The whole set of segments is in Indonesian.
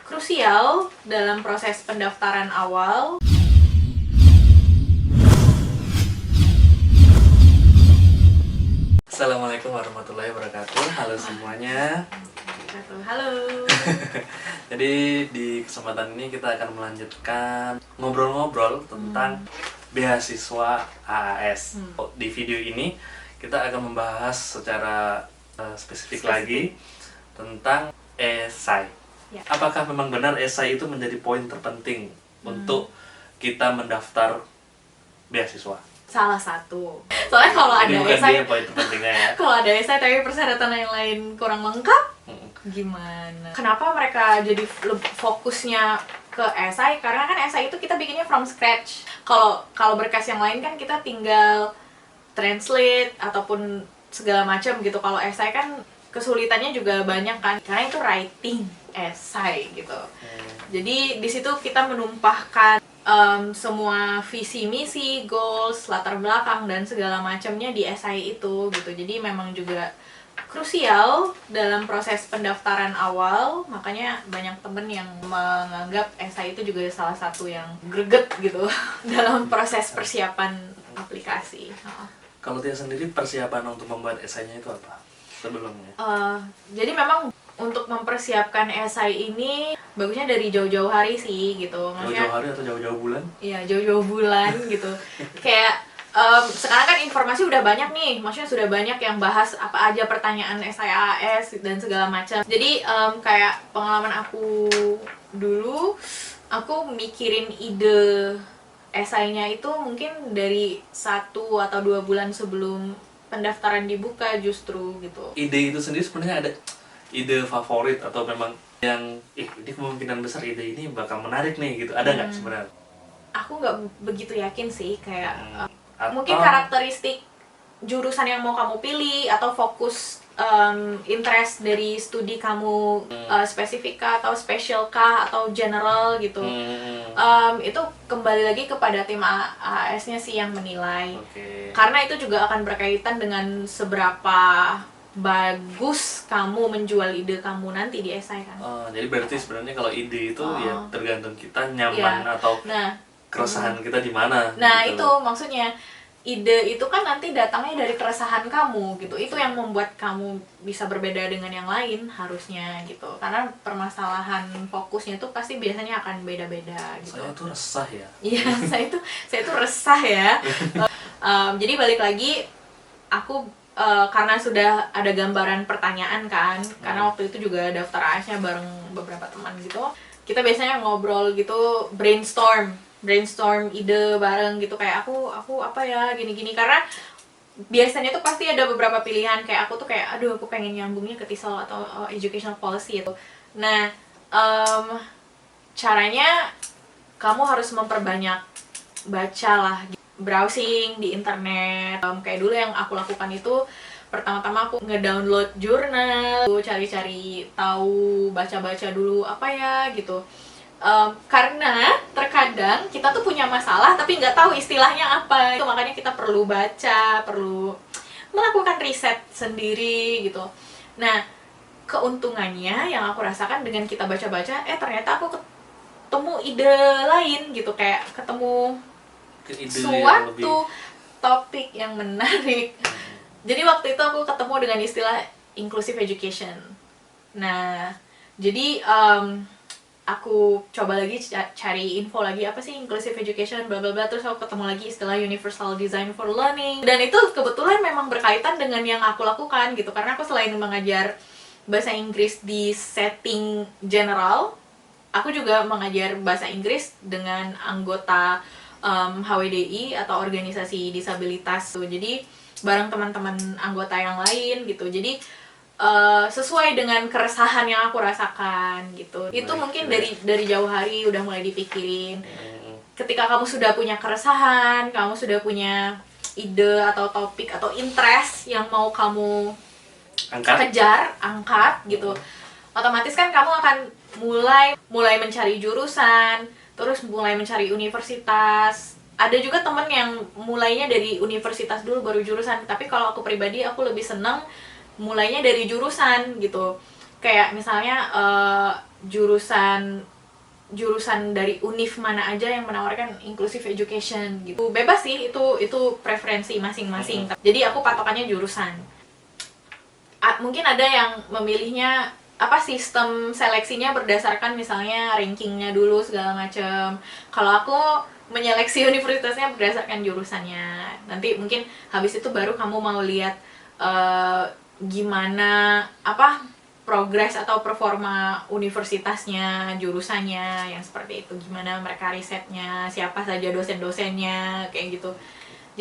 krusial dalam proses pendaftaran awal. Assalamualaikum warahmatullahi wabarakatuh. Halo semuanya. Halo. Jadi di kesempatan ini kita akan melanjutkan ngobrol-ngobrol tentang beasiswa AAS. Di video ini kita akan membahas secara spesifik lagi tentang esai. Ya. Apakah memang benar esai itu menjadi poin terpenting untuk kita mendaftar beasiswa? Salah satu. Soalnya kalau ada Ini bukan esai, dia poin terpentingnya ya. kalau ada esai tapi persyaratan yang lain kurang lengkap, gimana? Kenapa mereka jadi fokusnya ke esai? Karena kan esai itu kita bikinnya from scratch. Kalau berkas yang lain kan kita tinggal translate ataupun segala macam gitu. Kalau esai kan kesulitannya juga banyak kan, karena itu writing esai gitu. Jadi di situ kita menumpahkan semua visi misi, goals, latar belakang dan segala macamnya di esai itu gitu. Jadi memang juga krusial dalam proses pendaftaran awal, makanya banyak temen yang menganggap esai itu juga salah satu yang greget gitu dalam proses persiapan aplikasi. Kalau dia sendiri persiapan untuk membuat esainya itu apa sebelumnya? Jadi memang untuk mempersiapkan esai ini bagusnya dari jauh-jauh hari sih gitu. Maksudnya, Jauh-jauh hari atau jauh-jauh bulan? Iya, jauh-jauh bulan gitu. Kayak sekarang kan informasi udah banyak nih, maksudnya sudah banyak yang bahas apa aja pertanyaan esai AAS dan segala macam. Jadi kayak pengalaman aku dulu, aku mikirin ide esainya itu mungkin dari 1 atau 2 bulan sebelum pendaftaran dibuka justru gitu. Ide itu sendiri sebenarnya ada ide favorit atau memang yang ini kemungkinan besar ide ini bakal menarik nih gitu, ada nggak sebenarnya? Aku nggak begitu yakin sih, kayak Atau mungkin karakteristik jurusan yang mau kamu pilih atau fokus interest dari studi kamu spesifik kah atau special kah atau general gitu. Itu kembali lagi kepada tim AAS-nya sih yang menilai. Karena itu juga akan berkaitan dengan seberapa bagus kamu menjual ide kamu nanti di esai kan. Jadi berarti sebenarnya kalau ide itu ya tergantung kita nyaman atau keresahan kita di mana. Nah gitu. itu maksudnya, ide itu kan nanti datangnya dari keresahan kamu gitu. Itu yang membuat kamu bisa berbeda dengan yang lain harusnya gitu. Karena permasalahan fokusnya tuh pasti biasanya akan beda-beda gitu. Saya tuh resah ya. Iya, saya tuh resah ya. Jadi balik lagi, aku karena sudah ada gambaran pertanyaan kan, karena waktu itu juga daftar AS-nya bareng beberapa teman gitu. Kita biasanya ngobrol gitu, brainstorm ide bareng gitu, kayak aku apa ya gini-gini, karena biasanya tuh pasti ada beberapa pilihan, kayak aku tuh kayak aduh aku pengen nyambungnya ke TESOL atau educational policy gitu. Nah, caranya kamu harus memperbanyak baca lah, browsing di internet. Kayak dulu yang aku lakukan itu, pertama-tama aku ngedownload jurnal, cari-cari tahu, baca-baca dulu apa ya gitu. Karena terkadang kita tuh punya masalah tapi nggak tahu istilahnya apa, itu makanya kita perlu baca, perlu melakukan riset sendiri gitu. Nah, keuntungannya yang aku rasakan dengan kita baca-baca, ternyata aku ketemu ide lain gitu, kayak ketemu suatu topik yang menarik. Jadi waktu itu aku ketemu dengan istilah inclusive education. Nah, jadi aku coba lagi cari info lagi apa sih inclusive education bla bla bla, terus aku ketemu lagi istilah universal design for learning, dan itu kebetulan memang berkaitan dengan yang aku lakukan gitu, karena aku selain mengajar bahasa Inggris di setting general, aku juga mengajar bahasa Inggris dengan anggota HWDI atau organisasi disabilitas. Jadi bareng teman-teman anggota yang lain gitu. Jadi sesuai dengan keresahan yang aku rasakan gitu. Itu mungkin dari jauh hari udah mulai dipikirin. Ketika kamu sudah punya keresahan, kamu sudah punya ide atau topik atau interest yang mau kamu kejar, angkat gitu, otomatis kan kamu akan mulai mencari jurusan, terus mulai mencari universitas. Ada juga temen yang mulainya dari universitas dulu baru jurusan, tapi kalau aku pribadi aku lebih seneng mulainya dari jurusan gitu. Kayak misalnya jurusan dari univ mana aja yang menawarkan inclusive education gitu. Bebas sih, itu preferensi masing-masing. Jadi aku patokannya jurusan. Mungkin ada yang memilihnya sistem seleksinya berdasarkan misalnya rankingnya dulu segala macam. Kalau aku menyeleksi universitasnya berdasarkan jurusannya. Nanti mungkin habis itu baru kamu mau lihat gimana progres atau performa universitasnya, jurusannya yang seperti itu, gimana mereka risetnya, siapa saja dosen-dosennya, kayak gitu.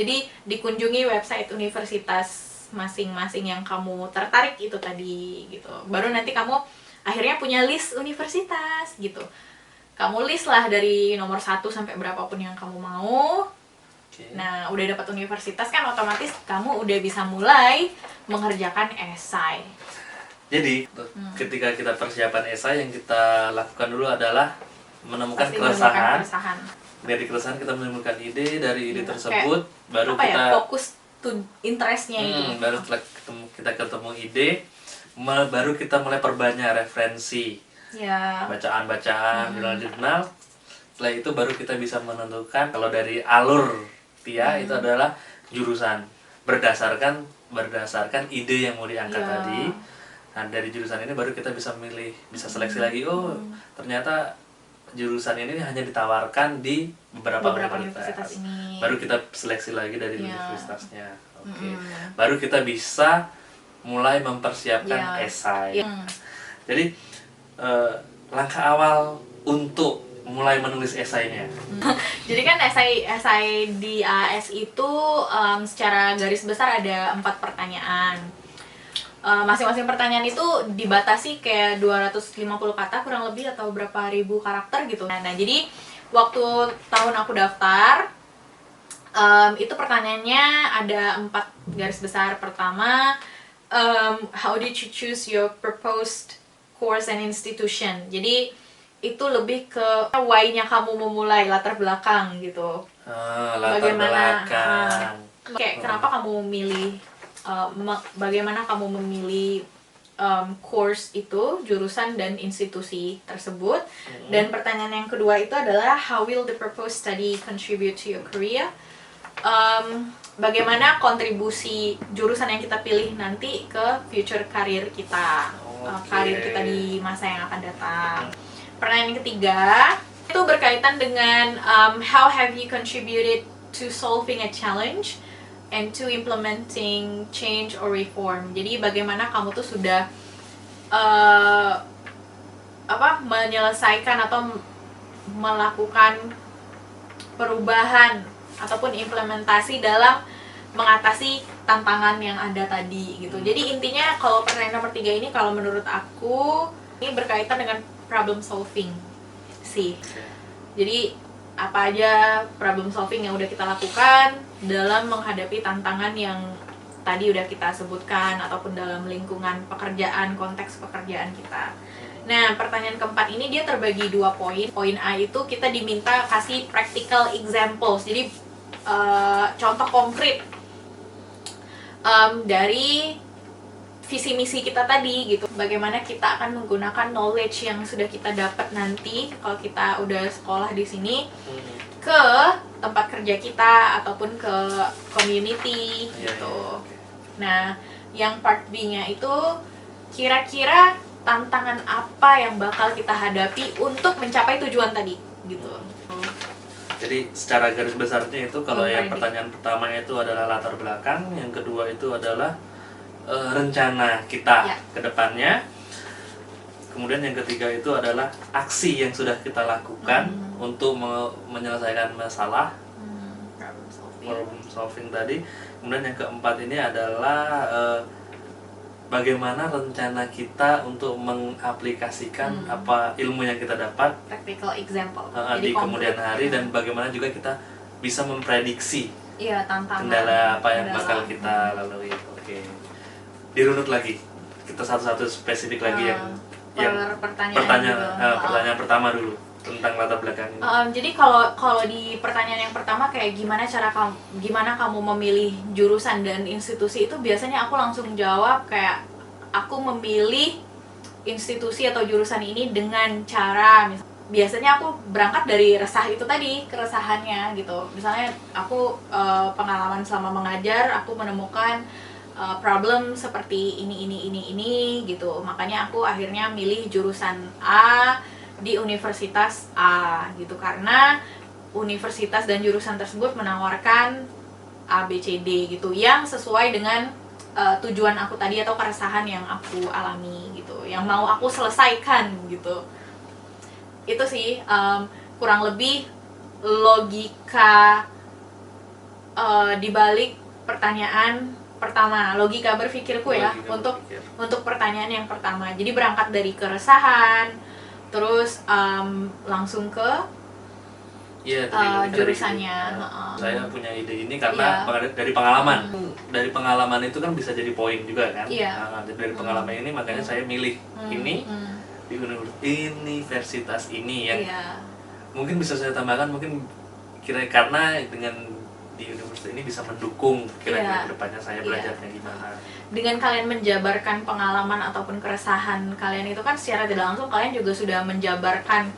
Jadi dikunjungi website universitas masing-masing yang kamu tertarik itu tadi gitu. Baru nanti kamu akhirnya punya list universitas gitu. Kamu list lah dari nomor 1 sampai berapapun yang kamu mau. Nah, udah dapat universitas kan otomatis kamu udah bisa mulai mengerjakan esai. Jadi, ketika kita persiapan esai, yang kita lakukan dulu adalah menemukan keresahan. Dari keresahan kita menemukan ide, dari ide tersebut baru kita fokus to interestnya itu. Baru setelah kita ketemu ide, baru kita mulai perbanyak referensi. Bacaan-bacaan, jurnal-jurnal. Setelah itu baru kita bisa menentukan kalau dari alur Tia itu adalah jurusan berdasarkan ide yang mau diangkat tadi. Nah, dari jurusan ini baru kita bisa milih, bisa seleksi lagi. Ternyata jurusan ini hanya ditawarkan di beberapa universitas ini. Baru kita seleksi lagi dari universitasnya. Baru kita bisa mulai mempersiapkan esai. Jadi langkah awal untuk mulai menulis esainya. Jadi kan esai di AS itu secara garis besar ada 4 pertanyaan. Masing-masing pertanyaan itu dibatasi kayak 250 kata kurang lebih atau berapa ribu karakter gitu. Nah, jadi waktu tahun aku daftar itu pertanyaannya ada 4 garis besar. Pertama, how did you choose your proposed course and institution? Jadi itu lebih ke why-nya kamu memulai, latar belakang gitu. Kayak kenapa kamu milih bagaimana kamu memilih course itu, jurusan dan institusi tersebut. Dan pertanyaan yang kedua itu adalah how will the proposed study contribute to your career? Bagaimana kontribusi jurusan yang kita pilih nanti ke future karir kita, karir kita di masa yang akan datang. Pertanyaan yang ketiga itu berkaitan dengan how have you contributed to solving a challenge and to implementing change or reform. Jadi bagaimana kamu tuh sudah menyelesaikan atau melakukan perubahan ataupun implementasi dalam mengatasi tantangan yang ada tadi gitu. Jadi intinya kalau pertanyaan nomor 3 ini kalau menurut aku ini berkaitan dengan problem solving sih. Jadi apa aja problem solving yang udah kita lakukan dalam menghadapi tantangan yang tadi udah kita sebutkan ataupun dalam lingkungan pekerjaan, konteks pekerjaan kita. Nah, pertanyaan keempat ini dia terbagi 2 poin. Poin A itu kita diminta kasih practical examples. Jadi contoh konkret dari visi misi kita tadi gitu. Bagaimana kita akan menggunakan knowledge yang sudah kita dapat nanti kalau kita udah sekolah di sini ke tempat kerja kita ataupun ke community gitu. Nah, yang part B-nya itu kira-kira tantangan apa yang bakal kita hadapi untuk mencapai tujuan tadi gitu. Jadi secara garis besarnya itu kalau yang pertanyaan pertama itu adalah latar belakang, yang kedua itu adalah rencana kita ke depannya. Kemudian yang ketiga itu adalah aksi yang sudah kita lakukan untuk menyelesaikan masalah, problem solving tadi. Kemudian yang keempat ini adalah bagaimana rencana kita untuk mengaplikasikan apa ilmu yang kita dapat, practical example di kemudian hari, dan bagaimana juga kita bisa memprediksi tantangan, kendala apa yang bakal kita lalui. Dirunut lagi, kita satu-satu spesifik lagi yang pertanyaan pertama dulu tentang latar belakang ini. Jadi kalau di pertanyaan yang pertama kayak gimana kamu memilih jurusan dan institusi, itu biasanya aku langsung jawab kayak aku memilih institusi atau jurusan ini dengan cara biasanya aku berangkat dari resah itu tadi, keresahannya gitu. Misalnya aku pengalaman selama mengajar, aku menemukan problem seperti ini gitu. Makanya aku akhirnya milih jurusan A di universitas A gitu, karena universitas dan jurusan tersebut menawarkan A, B, C, D gitu yang sesuai dengan tujuan aku tadi atau keresahan yang aku alami gitu, yang mau aku selesaikan gitu. Itu sih kurang lebih logika dibalik pertanyaan pertama, logika berpikirku ya, untuk pertanyaan yang pertama. Jadi berangkat dari keresahan, terus langsung ke jurusannya. Saya punya ide ini karena dari pengalaman. Dari pengalaman itu kan bisa jadi poin juga kan. Dari pengalaman ini makanya saya milih ini di universitas ini yang mungkin bisa saya tambahkan, mungkin karena dengan di universitas ini bisa mendukung kira-kira kedepannya saya belajarnya gimana. Dengan kalian menjabarkan pengalaman ataupun keresahan kalian itu kan secara tidak langsung kalian juga sudah menjabarkan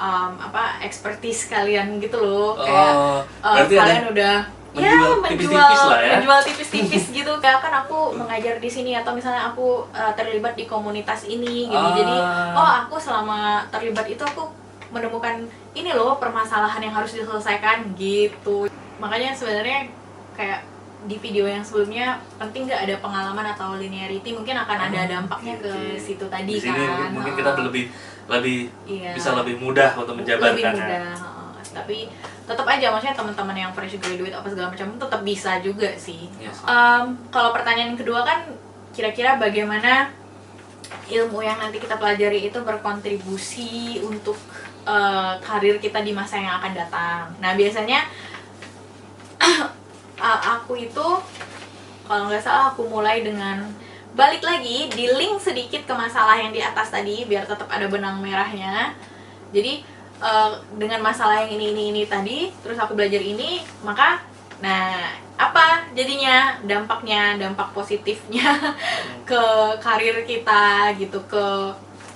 expertise kalian gitu loh. Kayak kalian udah menjual tipis-tipis gitu. Kayak kan aku mengajar di sini, atau misalnya aku terlibat di komunitas ini gitu. Jadi aku selama terlibat itu aku menemukan ini loh permasalahan yang harus diselesaikan gitu. Makanya sebenarnya kayak di video yang sebelumnya, penting nggak ada pengalaman atau linearity, mungkin akan ada dampaknya ke situ tadi. Di sini kan mungkin kita lebih bisa lebih mudah untuk menjabarkan. Lebih mudah. Tapi tetap aja, maksudnya teman-teman yang fresh graduate apa segala macam tetap bisa juga sih. Kalau pertanyaan kedua kan kira-kira bagaimana ilmu yang nanti kita pelajari itu berkontribusi untuk karir kita di masa yang akan datang. Nah biasanya aku itu kalau nggak salah aku mulai dengan balik lagi di link sedikit ke masalah yang di atas tadi biar tetap ada benang merahnya. Jadi dengan masalah yang ini tadi, terus aku belajar ini, maka apa jadinya dampaknya, dampak positifnya ke karir kita gitu, ke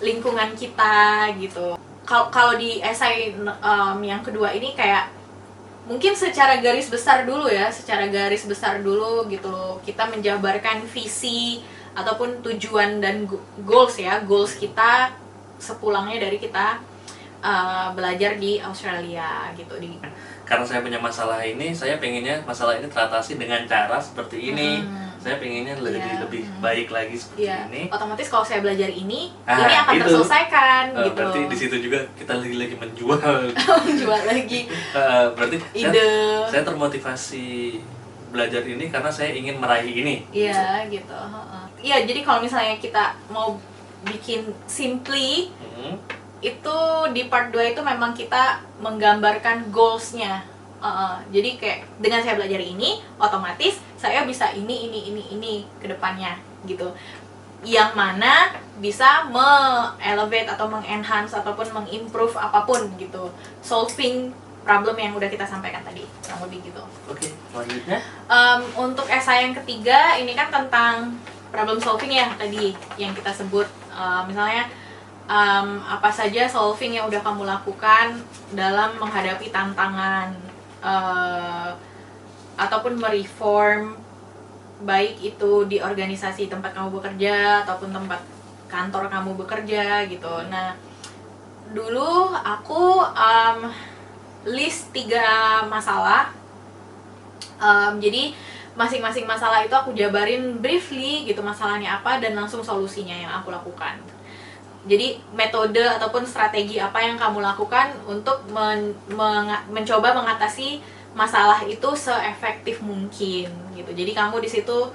lingkungan kita gitu. Kalau di esai yang kedua ini kayak mungkin secara garis besar dulu gitu loh, kita menjabarkan visi ataupun tujuan dan goals kita sepulangnya dari kita belajar di Australia gitu. Karena saya punya masalah ini, saya pengennya masalah ini teratasi dengan cara seperti ini. Saya pengennya lebih baik lagi seperti ini. Otomatis kalau saya belajar ini akan terselesaikan gitu. Berarti di situ juga kita lagi menjual. Menjual lagi. Berarti saya termotivasi belajar ini karena saya ingin meraih ini. Iya gitu. Iya, jadi kalau misalnya kita mau bikin simply, itu di part 2 itu memang kita menggambarkan goals-nya. Jadi kayak dengan saya belajar ini, otomatis saya bisa ini ke depannya gitu. Yang mana bisa me-elevate atau meng-enhance ataupun meng-improve apapun gitu. Solving problem yang udah kita sampaikan tadi, kurang lebih gitu. Oke, selanjutnya. Untuk esai yang ketiga, ini kan tentang problem solving ya tadi yang kita sebut. Misalnya apa saja solving yang udah kamu lakukan dalam menghadapi tantangan ataupun mereform, baik itu di organisasi tempat kamu bekerja ataupun tempat kantor kamu bekerja gitu. Nah dulu aku list 3 masalah. Jadi masing-masing masalah itu aku jabarin briefly gitu masalahnya apa dan langsung solusinya yang aku lakukan. Jadi metode ataupun strategi apa yang kamu lakukan untuk mencoba mengatasi masalah itu seefektif mungkin gitu. Jadi kamu di situ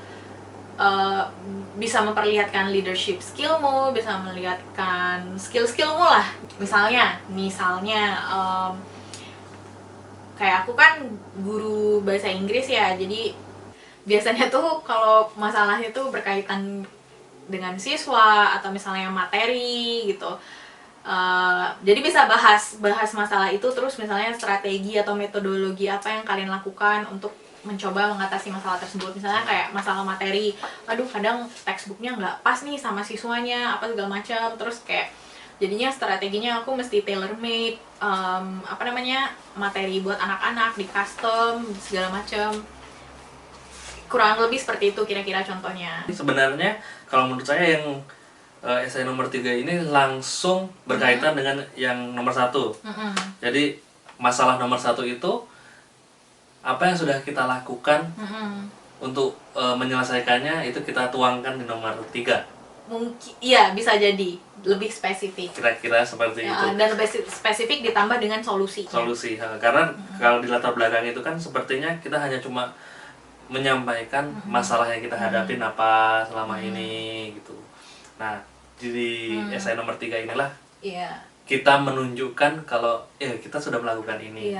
bisa memperlihatkan leadership skillmu, bisa melihatkan skill-skillmu lah. Misalnya kayak aku kan guru bahasa Inggris ya, jadi biasanya tuh kalau masalahnya tuh berkaitan dengan siswa atau misalnya materi gitu, jadi bisa bahas masalah itu, terus misalnya strategi atau metodologi apa yang kalian lakukan untuk mencoba mengatasi masalah tersebut. Misalnya kayak masalah materi, aduh kadang textbooknya nggak pas nih sama siswanya apa segala macam, terus kayak jadinya strateginya aku mesti tailor made materi buat anak-anak, di custom segala macam. Kurang lebih seperti itu kira-kira contohnya. Sebenarnya kalau menurut saya yang esai nomor 3 ini langsung berkaitan dengan yang nomor 1. Jadi masalah nomor 1 itu apa yang sudah kita lakukan untuk menyelesaikannya itu kita tuangkan di nomor 3. Mungkin iya, bisa jadi lebih spesifik. Kira-kira seperti itu. Dan lebih spesifik ditambah dengan solusi. Karena kalau di latar belakang itu kan sepertinya kita hanya cuma menyampaikan masalah yang kita hadapin apa selama ini gitu. Nah, di esai nomor 3 inilah kita menunjukkan kalau kita sudah melakukan ini.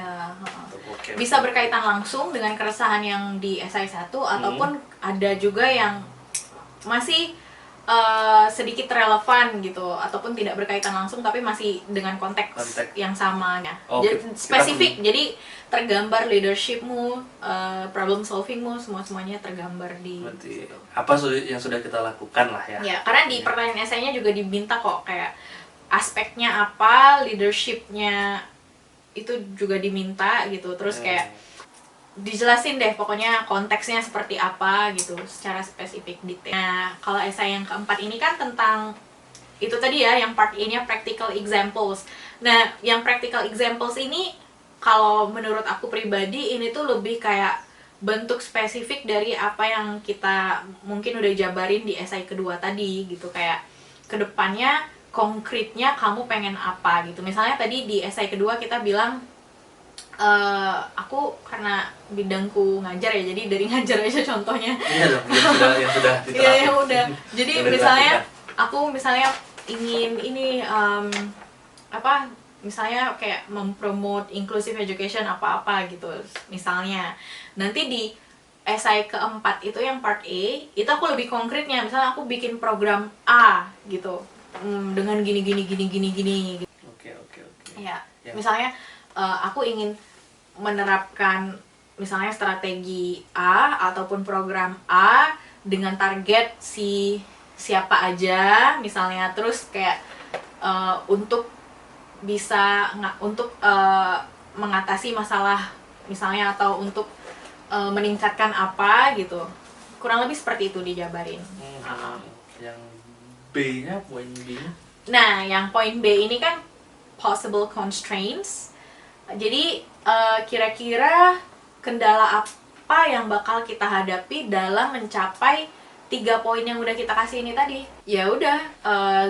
Okay. Bisa berkaitan langsung dengan keresahan yang di esai 1 ataupun ada juga yang masih sedikit relevan gitu, ataupun tidak berkaitan langsung tapi masih dengan konteks yang sama ya. Jadi spesifik, jadi tergambar leadershipmu, problem solvingmu, semuanya tergambar di situ. Apa yang sudah kita lakukan lah ya. Ya, karena di pertanyaan esainya juga diminta kok kayak aspeknya apa, leadershipnya itu juga diminta gitu, terus kayak dijelasin deh pokoknya konteksnya seperti apa gitu secara spesifik detail. Nah, kalau esai yang keempat ini kan tentang itu tadi ya, yang part A-nya practical examples. Nah, yang practical examples ini kalau menurut aku pribadi ini tuh lebih kayak bentuk spesifik dari apa yang kita mungkin udah jabarin di esai kedua tadi gitu, kayak kedepannya konkretnya kamu pengen apa gitu. Misalnya tadi di esai kedua kita bilang aku karena bidangku ngajar ya, jadi dari ngajar aja contohnya. Iya dong, yang sudah diterapkan. Iya, yang udah. Jadi misalnya aku ingin ini misalnya kayak mempromote inclusive education apa-apa gitu misalnya. Nanti di esai keempat itu yang part A, itu aku lebih konkretnya, misalnya aku bikin program A gitu. Dengan gini. Oke. Ya. Misalnya aku ingin menerapkan misalnya strategi A ataupun program A dengan target siapa aja misalnya, terus kayak untuk bisa mengatasi masalah misalnya, atau untuk meningkatkan apa gitu. Kurang lebih seperti itu dijabarin. Yang B-nya, poin B. Nah, yang poin B ini kan possible constraints. Jadi kira-kira kendala apa yang bakal kita hadapi dalam mencapai 3 poin yang udah kita kasih ini tadi. Ya udah,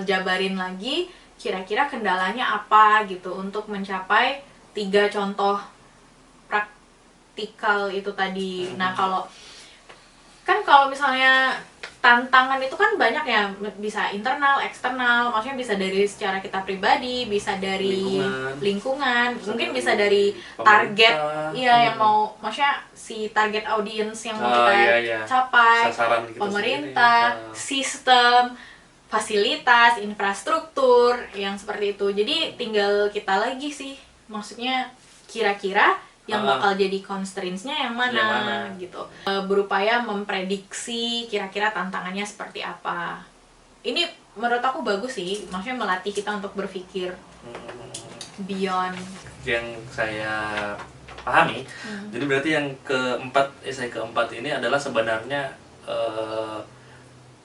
jabarin lagi kira-kira kendalanya apa gitu untuk mencapai 3 contoh praktikal itu tadi. Nah, kalau misalnya tantangan itu kan banyak ya, bisa internal, eksternal, maksudnya bisa dari secara kita pribadi, bisa dari lingkungan, mungkin bisa dari target, yang mau, maksudnya si target audience yang mau kita capai, pemerintah, sistem, fasilitas, infrastruktur, yang seperti itu. Jadi tinggal kita lagi sih, maksudnya kira-kira yang bakal jadi constraints-nya yang mana gitu. Berupaya memprediksi kira-kira tantangannya seperti apa. Ini menurut aku bagus sih, maksudnya melatih kita untuk berpikir beyond. Yang saya pahami, jadi berarti yang esai keempat ini adalah sebenarnya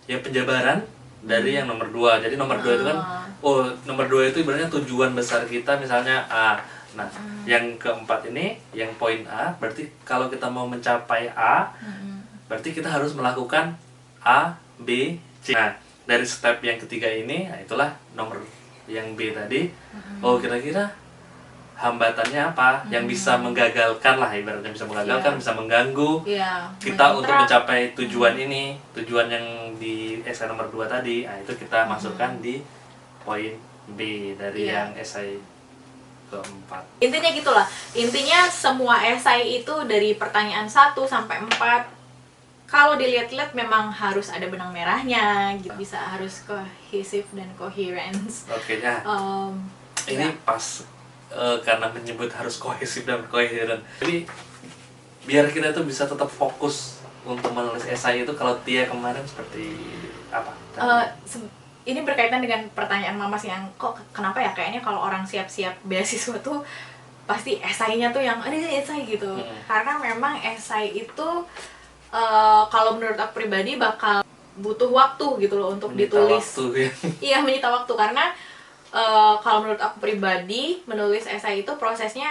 ya penjabaran dari yang nomor 2. Jadi nomor 2 itu kan, nomor 2 itu ibaratnya tujuan besar kita, misalnya A. Nah, yang keempat ini, yang poin A, berarti kalau kita mau mencapai A, berarti kita harus melakukan A, B, C. Nah, dari step yang ketiga ini, nah itulah nomor yang B tadi. Kira-kira hambatannya apa yang bisa menggagalkan lah, ibaratnya bisa menggagalkan, bisa mengganggu kita untuk mencapai tujuan ini, tujuan yang di esai nomor 2 tadi. Nah, itu kita masukkan di poin B dari yang esai keempat. Intinya gitulah. Intinya semua esai itu dari pertanyaan 1 sampai 4, kalau dilihat-lihat memang harus ada benang merahnya gitu. Bisa harus cohesive dan coherence. Oke, ini pas karena menyebut harus kohesif dan koheren. Jadi biar kita tuh bisa tetap fokus untuk menulis esai itu, kalau Tia kemarin seperti apa? Ini berkaitan dengan pertanyaan Mama sih, yang kok kenapa ya kayaknya kalau orang siap-siap beasiswa tuh pasti esainya tuh yang ada esai gitu. Karena memang esai itu kalau menurut aku pribadi bakal butuh waktu gitu loh untuk menyita ditulis. Waktu, ya. Iya, menyita waktu, karena kalau menurut aku pribadi menulis esai itu prosesnya,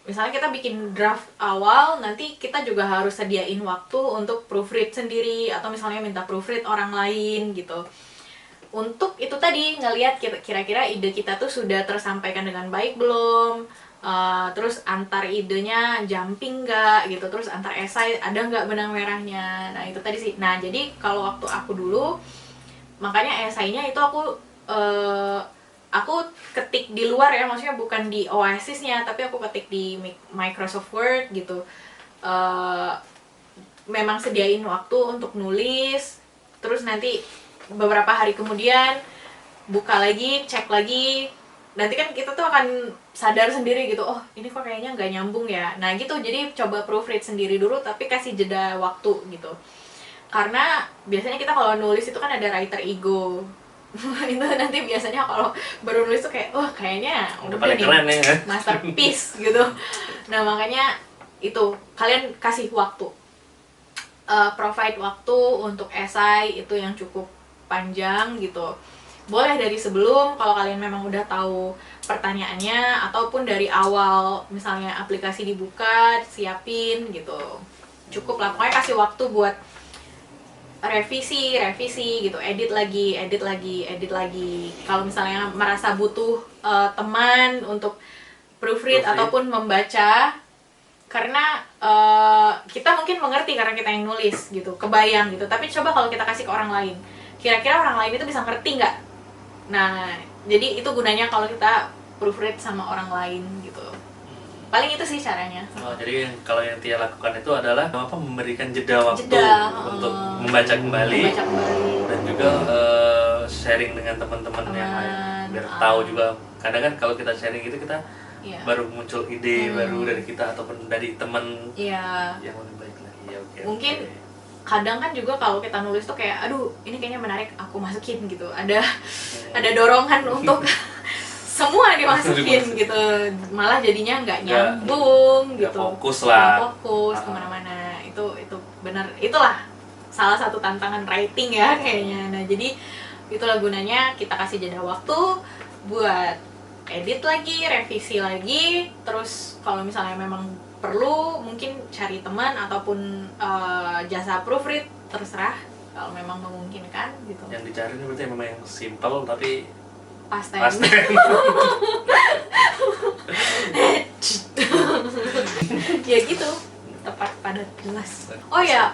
misalnya kita bikin draft awal, nanti kita juga harus sediain waktu untuk proofread sendiri, atau misalnya minta proofread orang lain gitu. Untuk itu tadi, ngelihat kira-kira ide kita tuh sudah tersampaikan dengan baik belum, terus antar idenya jumping nggak gitu, terus antar esai ada nggak benang merahnya. Nah itu tadi sih. Nah jadi kalau waktu aku dulu, makanya esainya itu aku ketik di luar ya, maksudnya bukan di Oasisnya, tapi aku ketik di Microsoft Word gitu. Memang sediain waktu untuk nulis, terus nanti beberapa hari kemudian buka lagi, cek lagi, nanti kan kita tuh akan sadar sendiri gitu, oh ini kok kayaknya nggak nyambung ya. Nah gitu, jadi coba proofread sendiri dulu, tapi kasih jeda waktu gitu. Karena biasanya kita kalau nulis itu kan ada writer ego. Itu nanti biasanya kalau baru nulis tuh kayak, wah kayaknya udah paling keren ya, masterpiece gitu. Nah makanya itu, kalian kasih waktu, provide waktu untuk esai itu yang cukup panjang gitu. Boleh dari sebelum kalau kalian memang udah tahu pertanyaannya, ataupun dari awal misalnya aplikasi dibuka, siapin gitu. Cukup lah, pokoknya kasih waktu buat revisi gitu, edit lagi. Kalau misalnya merasa butuh teman untuk proofread ataupun membaca, karena kita mungkin mengerti karena kita yang nulis gitu, kebayang gitu, tapi coba kalau kita kasih ke orang lain, kira-kira orang lain itu bisa ngerti nggak? Nah jadi itu gunanya kalau kita proofread sama orang lain gitu. Paling itu sih caranya. Jadi kalau yang Tia lakukan itu adalah memberikan jeda waktu untuk membaca kembali, dan juga sharing dengan teman-teman yang lain biar tahu juga. Kadang kan kalau kita sharing gitu, kita baru muncul ide baru dari kita ataupun dari teman yang lebih baik lagi. Mungkin kadang kan juga kalau kita nulis tuh kayak, aduh ini kayaknya menarik, aku masukin gitu, ada dorongan untuk semua dimasukin gitu, malah jadinya nggak nyambung gitu, fokus kemana-mana. Itu benar, itulah salah satu tantangan writing ya kayaknya. Nah jadi itulah gunanya kita kasih jeda waktu buat edit lagi, revisi lagi, terus kalau misalnya memang perlu mungkin cari teman ataupun jasa proofread, terserah kalau memang memungkinkan gitu. Yang dicari ini berarti memang yang simple tapi pasti. Ya gitu, tepat, padat, jelas. Oh ya,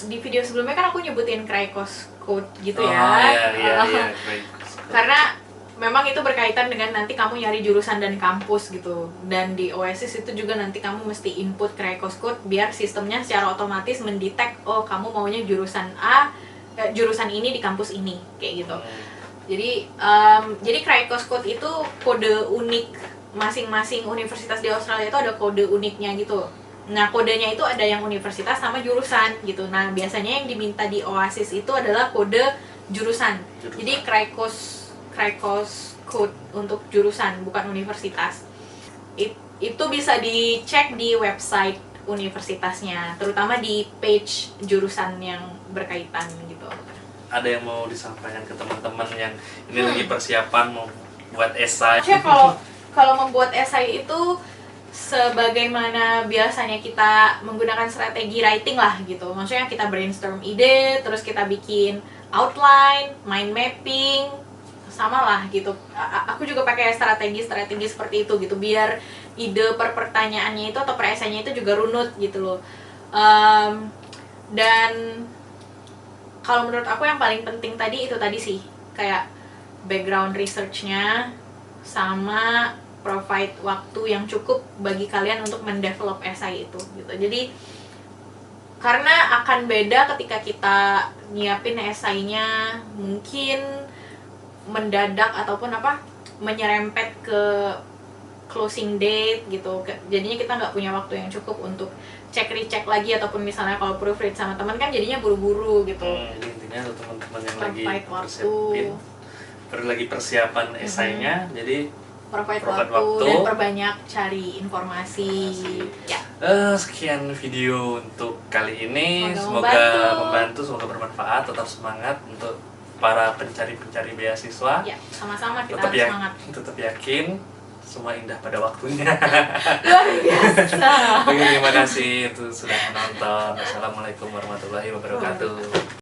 di video sebelumnya kan aku nyebutin Craigcast Code gitu ya. Iya. Karena memang itu berkaitan dengan nanti kamu nyari jurusan dan kampus gitu. Dan di Oasis itu juga nanti kamu mesti input Craigcast Code biar sistemnya secara otomatis mendetek, oh kamu maunya jurusan A, jurusan ini di kampus ini, kayak gitu. Jadi Craigcast Code itu kode unik, masing-masing universitas di Australia itu ada kode uniknya gitu. Nah kodenya itu ada yang universitas sama jurusan gitu. Nah biasanya yang diminta di Oasis itu adalah kode jurusan. Jadi Craigcast Code untuk jurusan, bukan universitas. Itu bisa dicek di website universitasnya, terutama di page jurusan yang berkaitan gitu. Ada yang mau disampaikan ke teman-teman yang ini lagi persiapan mau buat esai? Kalau membuat esai itu sebagaimana biasanya kita menggunakan strategi writing lah gitu. Maksudnya kita brainstorm ide, terus kita bikin outline, mind mapping, sama lah gitu. Aku juga pakai strategi seperti itu gitu, biar ide per pertanyaannya itu atau per esainya itu juga runut gitu loh. Dan kalau menurut aku yang paling penting tadi sih, kayak background research-nya sama provide waktu yang cukup bagi kalian untuk mendevelop esai itu gitu. Jadi karena akan beda ketika kita nyiapin esainya mungkin mendadak ataupun menyerempet ke closing date gitu. Jadinya kita nggak punya waktu yang cukup untuk cek-recek lagi, ataupun misalnya kalau proofread sama teman kan jadinya buru-buru gitu. Jadi intinya untuk teman-teman yang lagi lagi persiapan esainya, jadi provide waktu dan perbanyak cari informasi. Ya. Sekian video untuk kali ini. Semoga membantu, semoga bermanfaat. Tetap semangat untuk para pencari beasiswa. Ya, sama-sama kita harus semangat. Tetap yakin semua indah pada waktunya. Luar biasa. Terima kasih sudah menonton. Assalamualaikum warahmatullahi wabarakatuh.